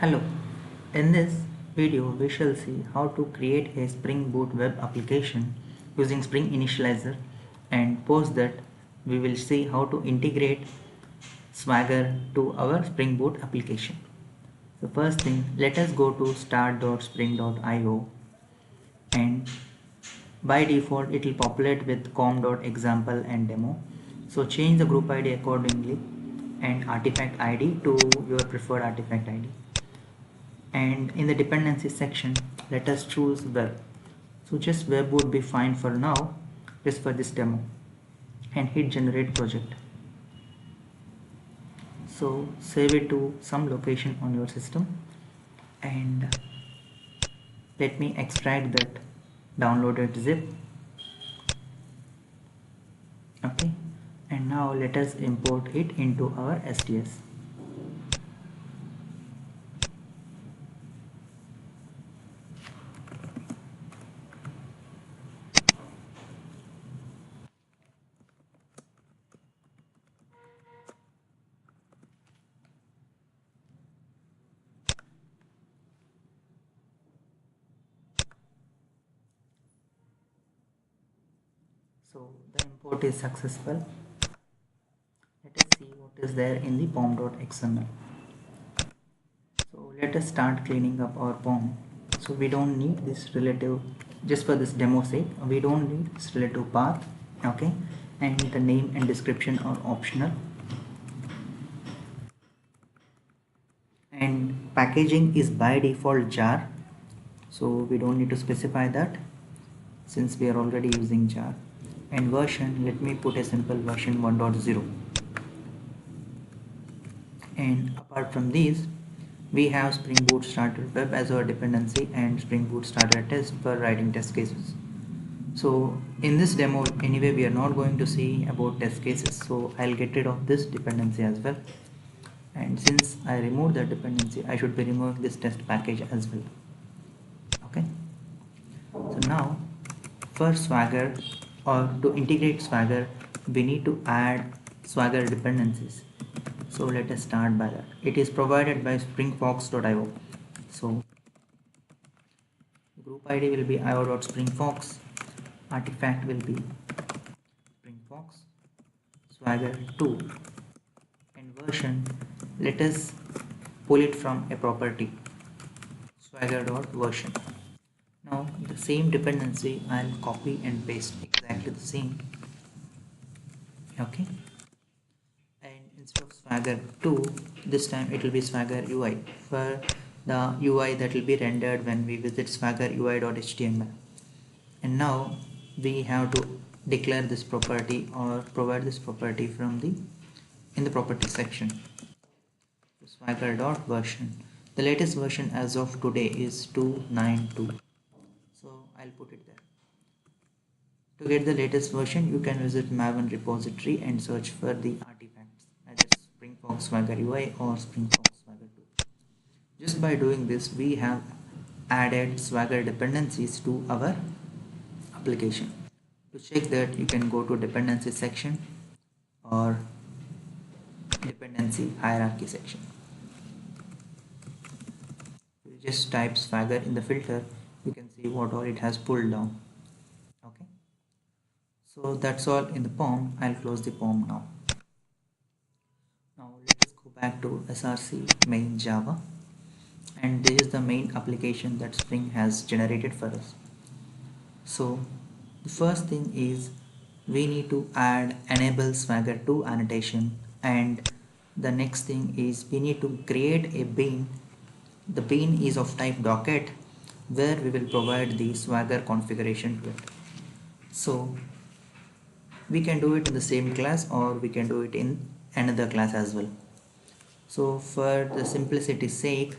Hello, in this video we shall see how to create a Spring Boot web application using Spring Initializer, and post that we will see how to integrate Swagger to our Spring Boot application. So first thing, let us go to start.spring.io, and by default it will populate with com.example and demo. So change the group ID accordingly and artifact ID to your preferred artifact ID. And in the dependency section, let us choose web. So just web would be fine for now, just for this demo, and hit generate project. So save it to some location on your system, and let me extract that downloaded zip. Okay, and now let us import it into our STS. So the import is successful. Let us see what is there in the pom.xml. So let us start cleaning up our pom. So we don't need this relative, just for this demo sake, we don't need this relative path. Okay, and the name and description are optional, and packaging is by default jar, so we don't need to specify that since we are already using jar. And version, let me put a simple version 1.0. And apart from these, we have Spring Boot Starter Web as our dependency and Spring Boot Starter Test for writing test cases. So in this demo anyway we are not going to see about test cases, so I'll get rid of this dependency as well. And since I removed that dependency, I should be removing this test package as well. Okay, so now for Swagger, or to integrate Swagger, we need to add Swagger dependencies. So let us start by that. It is provided by springfox.io. So group ID will be io.springfox, artifact will be springfox, swagger2, and version, let us pull it from a property swagger.version. Now the same dependency I'll copy and paste exactly the same. Okay, and instead of swagger 2, this time it will be swagger UI for the UI that will be rendered when we visit swagger UI.html. And now we have to declare this property or provide this property from the in the property section. Swagger.version, the latest version as of today is 292, so I'll put it there. To get the latest version, you can visit Maven repository and search for the artifacts, either springfox swagger UI or springfox swagger 2. Just by doing this, we have added swagger dependencies to our application. To check that, you can go to dependency section or dependency hierarchy section. You just type swagger in the filter, you can see what all it has pulled down. Okay, so that's all in the pom. I'll close the pom now. Now let us go back to src main java, and this is the main application that Spring has generated for us. So the first thing is we need to add enable swagger 2 annotation, and the next thing is we need to create a bean. The bean is of type docket, where we will provide the swagger configuration to it. So we can do it in the same class or we can do it in another class as well. So for the simplicity's sake,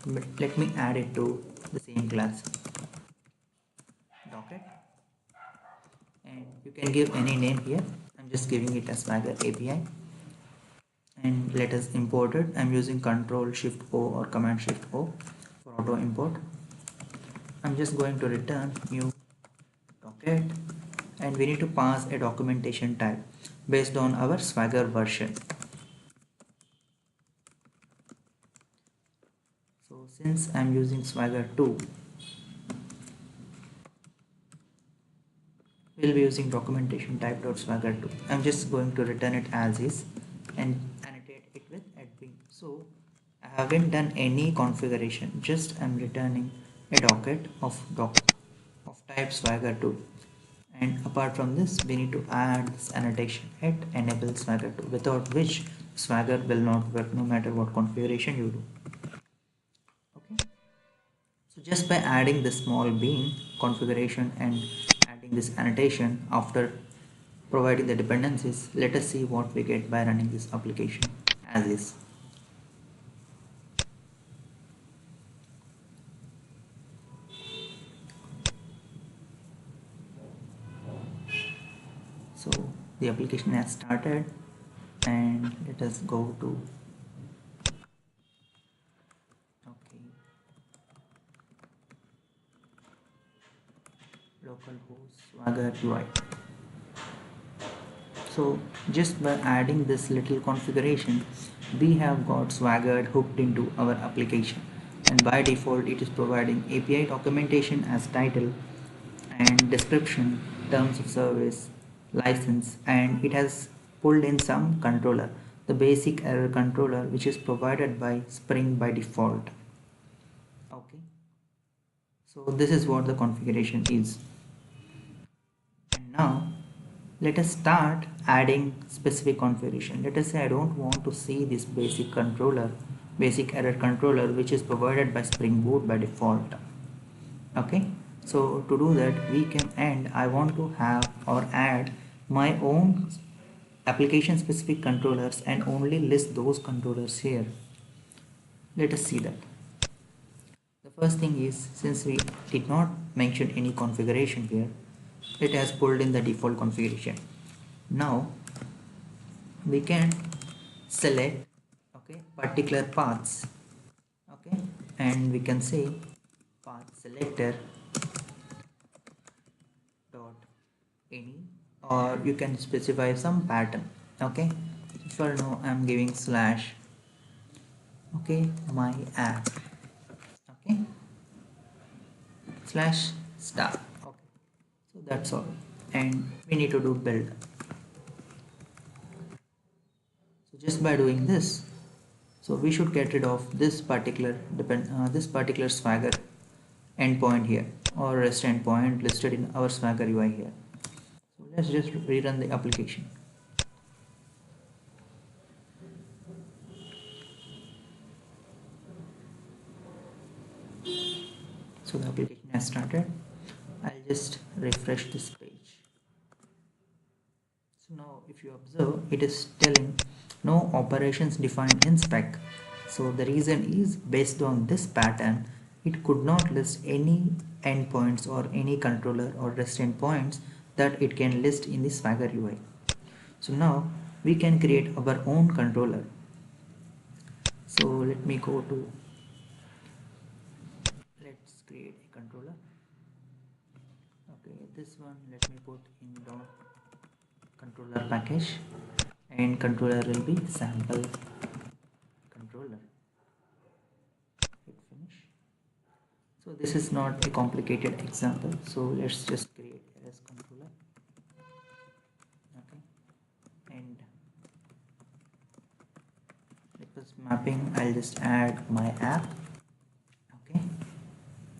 let me add it to the same class docket, and you can give any name here. I'm just giving it a swagger API, and let us import it. I'm using Control Shift O or Command Shift O for auto import. I'm just going to return new docket, and we need to pass a documentation type based on our Swagger version. So since I'm using Swagger2, we'll be using documentation type.swagger2. I'm just going to return it as is and annotate it with admin. So I haven't done any configuration, just I'm returning a docket of type Swagger2. And apart from this, we need to add this annotation at enable Swagger2, without which Swagger will not work no matter what configuration you do. Okay. So just by adding this small bean configuration and adding this annotation after providing the dependencies, let us see what we get by running this application as is. So the application has started, and let us go to localhost Swagger UI. So just by adding this little configuration, we have got Swagger hooked into our application, and by default it is providing API documentation as title and description, terms of service, license, and it has pulled in some controller, the basic error controller which is provided by Spring by default. Okay, so this is what the configuration is. And now let us start adding specific configuration. Let us say I don't want to see this basic error controller which is provided by Spring Boot by default. Okay, so to do that we can, and I want to have or add my own application specific controllers and only list those controllers here. Let us see that. The first thing is, since we did not mention any configuration here, it has pulled in the default configuration. Now we can select particular paths, and we can say path selector dot any, or you can specify some pattern. For now I'm giving slash my app slash star. So that's all, and we need to do build. So just by doing this, so we should get rid of this particular Swagger endpoint here, or REST endpoint listed in our Swagger UI here. So let's just rerun the application. So the application has started. I'll just refresh this page. So now if you observe, it is telling no operations defined in spec. So the reason is, based on this pattern, it could not list any endpoints or any controller or REST endpoints that it can list in the Swagger UI. So now we can create our own controller. So let me go to, let's create a controller. This one let me put in dot controller package, and controller will be sample controller. Hit finish. So this is not a complicated example, so let's just create as controller. And request mapping, I'll just add my app.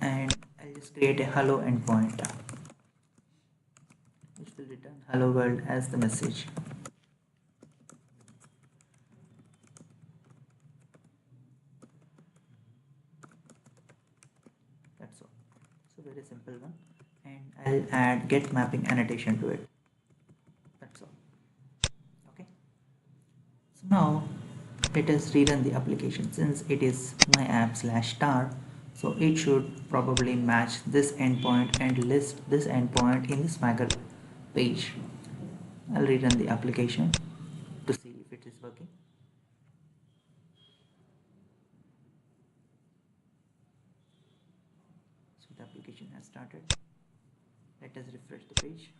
And I'll just create a hello endpoint which will return hello world as the message. That's all. So very simple one, and I'll add get mapping annotation to it. That's all. So now let us rerun the application. Since it is my app slash star, so it should probably match this endpoint and list this endpoint in the Swagger page. I'll rerun the application to see if it is working. So the application has started. Let us refresh the page.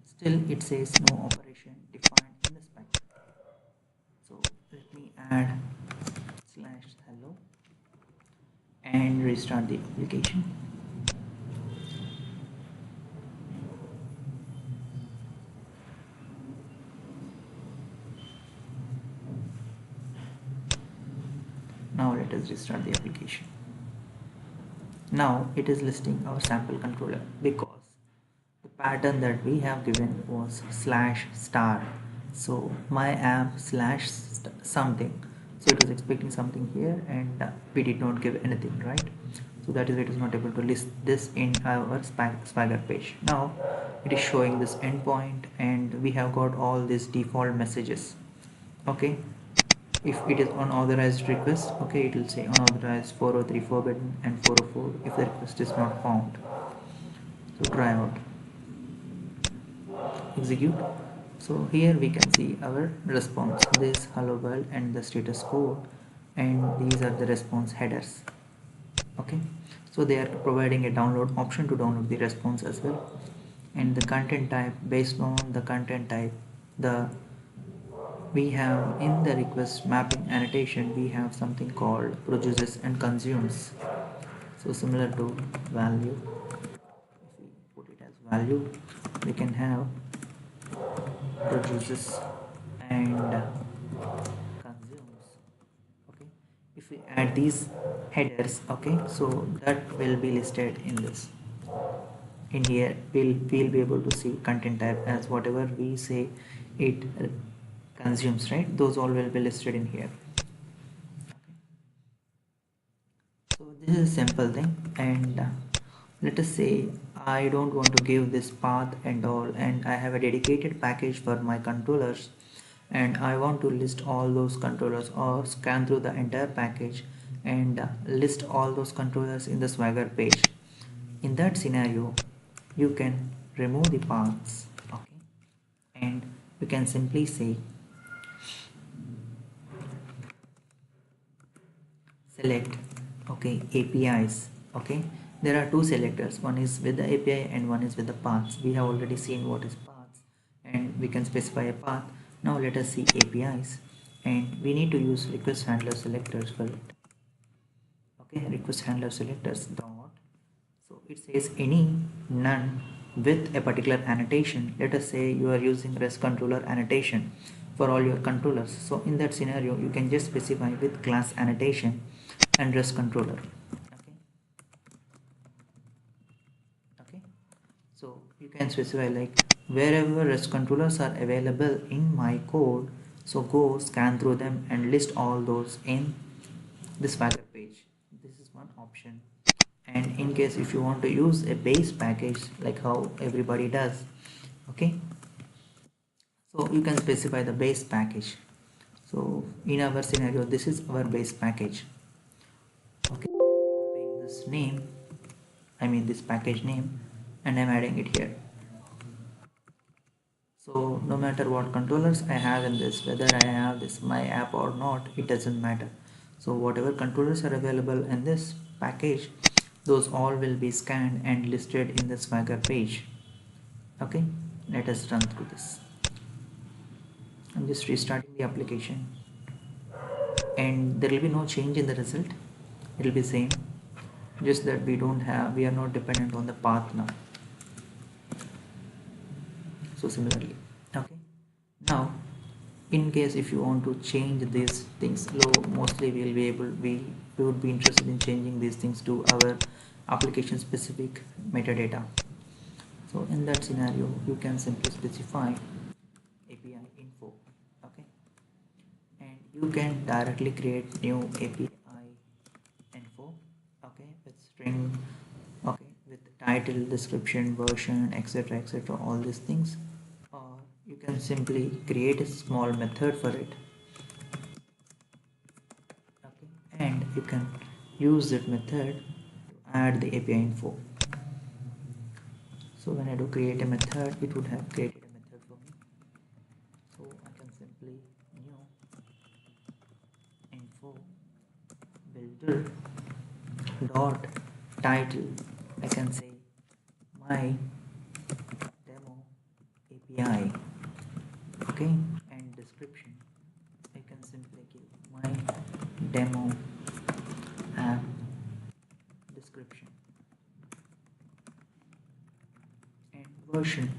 Still it says no operation defined in the spec. So let me add slash restart the application. Now let us restart the application. Now it is listing our sample controller because the pattern that we have given was /star. So my app something. So it was expecting something here, and we did not give anything, right? So that is why it is not able to list this in our Swagger page. Now it is showing this endpoint, and we have got all these default messages. Okay, if it is unauthorized request, okay, it will say unauthorized 403 forbidden and 404 if the request is not found. So try out, execute. So here we can see our response, this hello world and the status code, and these are the response headers. Okay, so they are providing a download option to download the response as well, and the content type, based on the content type, the we have in the request mapping annotation we have something called produces and consumes. So similar to value, if we put it as value, we can have produces and consumes. Okay, if we add these headers, okay, so that will be listed in this. In here we'll be able to see content type as whatever we say it consumes, right? Those all will be listed in here. So this is a simple thing, and let us say I don't want to give this path and all, and I have a dedicated package for my controllers, and I want to list all those controllers or scan through the entire package and list all those controllers in the Swagger page. In that scenario, you can remove the paths, okay, and you can simply say select, okay, APIs. Okay, there are two selectors, one is with the API and one is with the paths. We have already seen what is paths, and we can specify a path. Now let us see APIs, and we need to use request handler selectors for it. Okay, request handler selectors dot, so it says any none with a particular annotation. Let us say you are using REST controller annotation for all your controllers, so in that scenario you can just specify with class annotation and REST controller. Okay, okay, so you can specify like wherever REST controllers are available in my code, so go scan through them and list all those in this Swagger page. This is one option. And in case if you want to use a base package like how everybody does, okay, so you can specify the base package. So in our scenario, this is our base package. Okay, copying this name, I mean this package name, and I'm adding it here. So no matter what controllers I have in this, whether I have this my app or not, it doesn't matter. So whatever controllers are available in this package, those all will be scanned and listed in the Swagger page. Okay, let us run through this. I'm just restarting the application, and there will be no change in the result. It will be same, just that we are not dependent on the path now. So similarly, okay, now in case if you want to change these things, mostly we would be interested in changing these things to our application specific metadata. So in that scenario you can simply specify API info, okay, and you can directly create new API info, okay, with string, okay, with title, description, version, etc, etc, all these things, or you can simply create a small method for it, okay, and you can use that method to add the API info. So when I do create a method, it would have created a method for me, so I can simply new info builder dot title, I can say my demo API, okay, and description I can simply give my demo app version,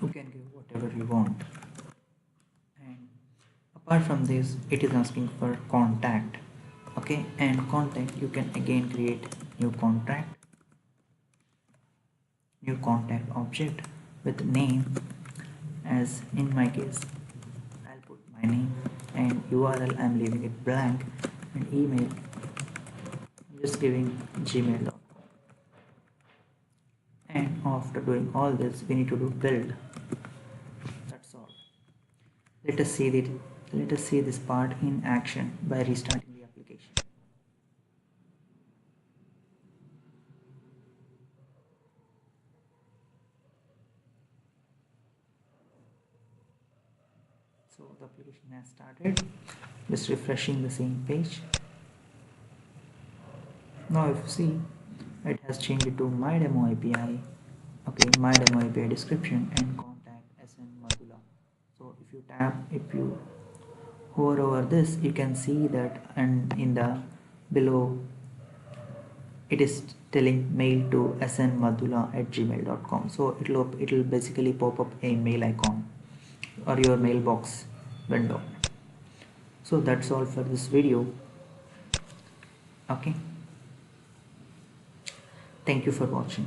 you can give whatever you want. And apart from this, it is asking for contact. Okay, and contact, you can again create new contact object with name. As in my case, I'll put my name, and URL I'm leaving it blank, and email I'm just giving gmail.com. And after doing all this, we need to do build. That's all. Let us see this part in action by restarting the application. So the application has started. Just refreshing the same page. Now if you see, it has changed it to my demo API. Okay, my demo API description and contact SN Madhula. So if you hover over this, you can see that, and in the below it is telling mail to snmadhula@gmail.com. So it'll basically pop up a mail icon or your mailbox window. So that's all for this video. Okay, thank you for watching.